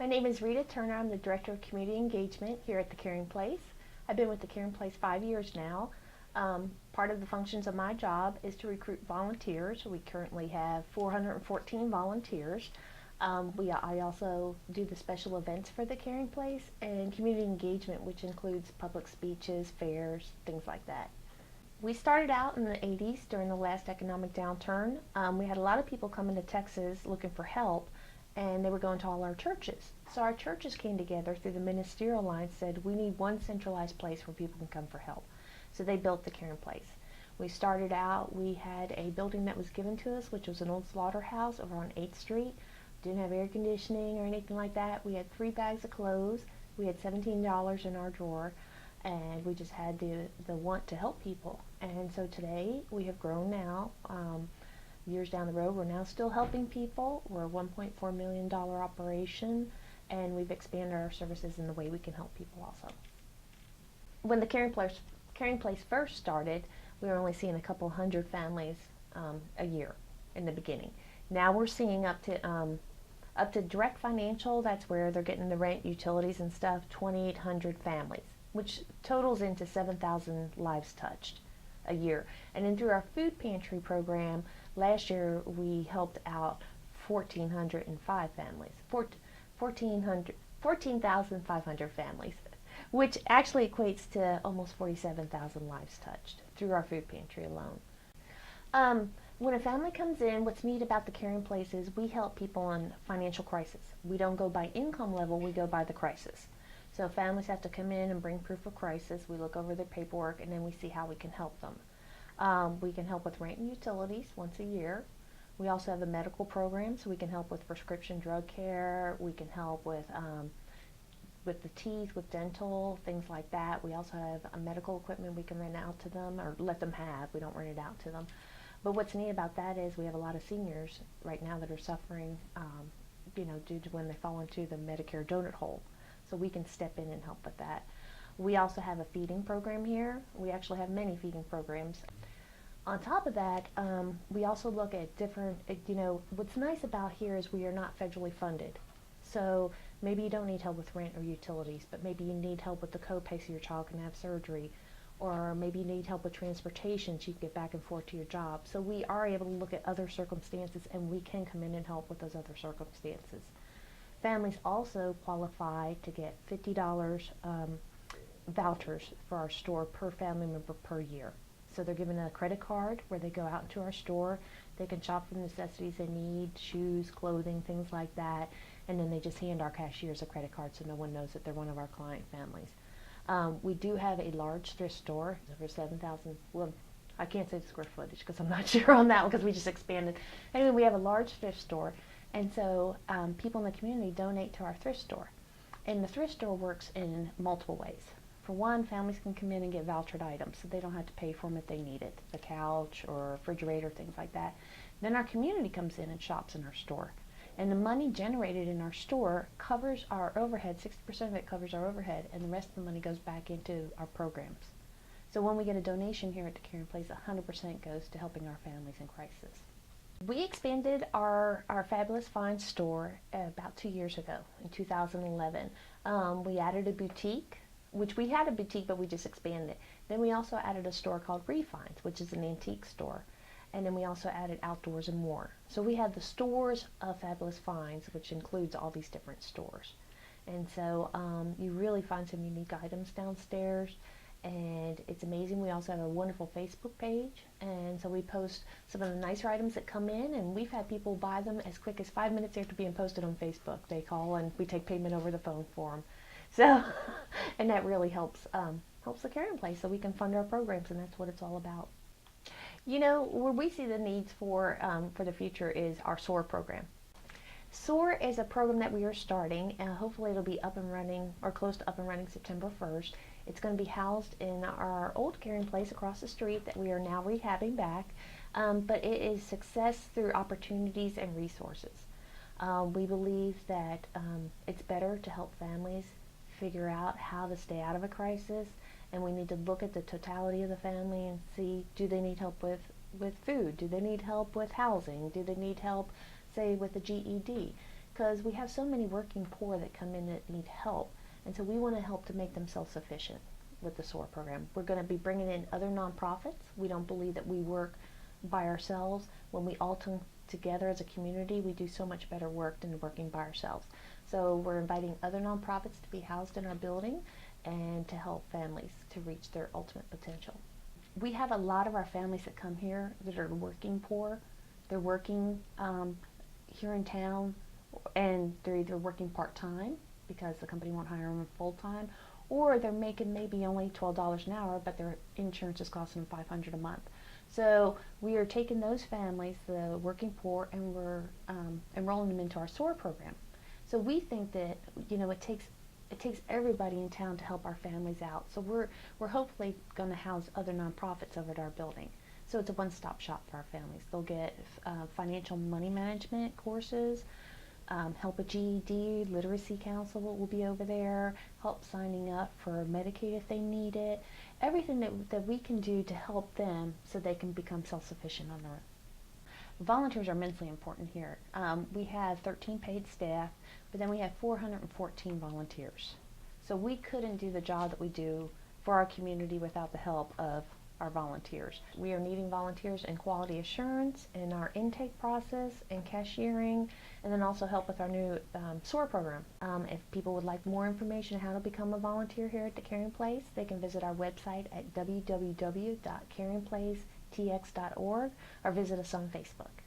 My name is Rita Turner. I'm the Director of Community Engagement here at the Caring Place. I've been with the Caring Place 5 years now. Part of the functions of my job is to recruit volunteers. We currently have 414 volunteers. I also do the special events for the Caring Place and community engagement, which includes public speeches, fairs, things like that. We started out in the 80s during the last economic downturn. We had a lot of people coming to Texas looking for help, and they were going to all our churches. So our churches came together through the ministerial line, said we need one centralized place where people can come for help. So they built the Caring Place. We started out, we had a building that was given to us, which was an old slaughterhouse over on 8th Street. Didn't have air conditioning or anything like that. We had 3 bags of clothes. We had $17 in our drawer, and we just had the want to help people. And so today we have grown now. Years down the road, we're now still helping people. We're a $1.4 million operation, and we've expanded our services in the way we can help people also. When the Caring Place first started, we were only seeing a couple hundred families a year in the beginning. Now we're seeing up to direct financial, that's where they're getting the rent, utilities and stuff, 2,800 families, which totals into 7,000 lives touched a year. And then through our food pantry program, last year we helped out 1,405 families, 14,500 families, which actually equates to almost 47,000 lives touched through our food pantry alone. When a family comes in, what's neat about the Caring Place is we help people in financial crisis. We don't go by income level, we go by the crisis. So families have to come in and bring proof of crisis. We look over their paperwork, and then we see how we can help them. We can help with rent and utilities once a year. We also have a medical program, so we can help with prescription drug care. We can help with the teeth, with dental, things like that. We also have medical equipment we can rent out to them, or let them have. We don't rent it out to them. But what's neat about that is we have a lot of seniors right now that are suffering, due to when they fall into the Medicare donut hole. So we can step in and help with that. We also have a feeding program here. We actually have many feeding programs. On top of that, we also look at different, what's nice about here is we are not federally funded. So maybe you don't need help with rent or utilities, but maybe you need help with the copay so your child can have surgery, or maybe you need help with transportation so you can get back and forth to your job. So we are able to look at other circumstances, and we can come in and help with those other circumstances. Families also qualify to get $50 vouchers for our store per family member per year. So they're given a credit card where they go out into our store, they can shop for the necessities they need, shoes, clothing, things like that, and then they just hand our cashiers a credit card so no one knows that they're one of our client families. We do have a large thrift store, over 7,000, well, I can't say the square footage because I'm not sure on that one because we just expanded. Anyway, we have a large thrift store, and so people in the community donate to our thrift store. And the thrift store works in multiple ways. For one, families can come in and get vouchered items, so they don't have to pay for them if they need it, the couch or refrigerator, things like that. Then our community comes in and shops in our store. And the money generated in our store covers our overhead. 60% of it covers our overhead, and the rest of the money goes back into our programs. So when we get a donation here at the Caring Place, 100% goes to helping our families in crisis. We expanded our Fabulous Finds store about 2 years ago, in 2011. We added a boutique, which we had a boutique, but we just expanded it. Then we also added a store called Refines, which is an antique store. And then we also added Outdoors and More. So we have the stores of Fabulous Finds, which includes all these different stores. And so you really find some unique items downstairs, and it's amazing. We also have a wonderful Facebook page, and so we post some of the nicer items that come in, and we've had people buy them as quick as 5 minutes after being posted on Facebook. They call, and we take payment over the phone for them. So, and that really helps the Caring Place so we can fund our programs, and that's what it's all about. Where we see the needs for the future is our SOAR program. SOAR is a program that we are starting, and hopefully it'll be up and running, or close to up and running, September 1st. It's going to be housed in our old Caring Place across the street that we are now rehabbing back, but it is success through opportunities and resources. We believe that it's better to help families figure out how to stay out of a crisis, and we need to look at the totality of the family and see, do they need help with food? Do they need help with housing? Do they need help, say, with the GED? because we have so many working poor that come in that need help, and so we want to help to make them self-sufficient with the SOAR program. We're going to be bringing in other nonprofits. We don't believe that we work by ourselves. When we all come together as a community, we do so much better work than working by ourselves. So we're inviting other nonprofits to be housed in our building and to help families to reach their ultimate potential. We have a lot of our families that come here that are working poor. They're working here in town, and they're either working part-time because the company won't hire them full-time, or they're making maybe only $12 an hour, but their insurance is costing them $500 a month. So we are taking those families, the working poor, and we're enrolling them into our SOAR program. So we think that, you know, it takes everybody in town to help our families out. So we're hopefully going to house other nonprofits over at our building. So it's a one-stop shop for our families. They'll get financial money management courses, help with GED, literacy council will be over there, help signing up for Medicaid if they need it, everything that we can do to help them so they can become self-sufficient on their own. Volunteers are immensely important here. We have 13 paid staff, but then we have 414 volunteers. So we couldn't do the job that we do for our community without the help of our volunteers. We are needing volunteers in quality assurance, in our intake process, in cashiering, and then also help with our new SOAR program. If people would like more information on how to become a volunteer here at the Caring Place, they can visit our website at www.caringplacetx.org or visit us on Facebook.